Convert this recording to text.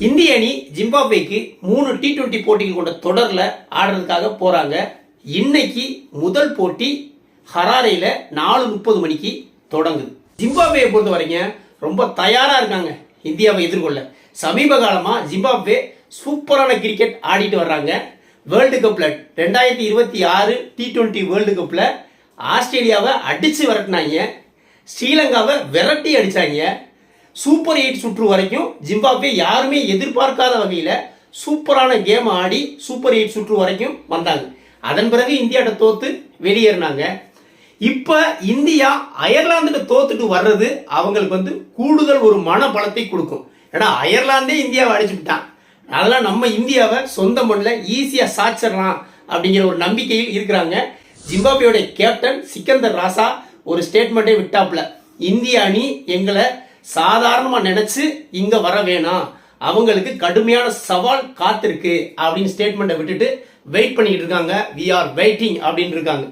இந்திய அணி ஜிம்பாப்வேக்கு 3 T20 போட்டிகள் கொண்ட தொடர்ல ஆடுறதுக்காக போறாங்க. இன்னைக்கு முதல் போட்டி ஹராரேல 4:30 மணிக்கு தொடங்குது. ஜிம்பாப்வேயை பொறுத்த வரைக்கும் ரொம்ப தயாரா இருக்காங்க இந்தியாவை எதிர்கொள்ள. சமீப காலமா ஜிம்பாப்வே சூப்பரான கிரிக்கெட் ஆடிட்டு வர்றாங்க. வேர்ல்டு கப்ல 2026 T20 வேர்ல்டு கப்ல ஆஸ்திரேலியாவை அடிச்சு விரட்டினாங்க, ஸ்ரீலங்காவை விரட்டி அடிச்சாங்க. சூப்பர் 8 சுற்று வரைக்கும் ஜிம்பாப்வே யாருமே எதிர்பார்க்காத வகையில சூப்பரான கேம் ஆடி சூப்பர் 8 சுற்று வரைக்கும் வந்தாங்க. அதன் பிறகு இந்தியாட்ட தோத்து வெளியேறினாங்க. இப்ப இந்தியா அயர்லாந்துக்கு தோத்துட்டு வர்றது அவங்களுக்கு கூடுதல் ஒரு மன பலத்தை கொடுக்கும். ஏன்னா அயர்லாந்தே இந்தியாவை அடிச்சுட்டான், அதெல்லாம் நம்ம இந்தியாவை சொந்த மண்ணில் ஈஸியா சாச்சிடலாம் அப்படிங்கிற ஒரு நம்பிக்கையில் இருக்கிறாங்க. ஜிம்பாப்வேயோட கேப்டன் சிக்கந்தர் ராசா ஒரு ஸ்டேட்மெண்ட்டை விட்டாப்ல, இந்திய அணி எங்களை சாதாரணமா நினைச்சு இங்க வர வேணாம், அவங்களுக்கு கடுமையான சவால் காத்திருக்கு அப்படின்னு ஸ்டேட்மெண்ட்டை விட்டுட்டு வெயிட் பண்ணிட்டு இருக்காங்க. வி ஆர் வெயிட்டிங் அப்படின்னு இருக்காங்க.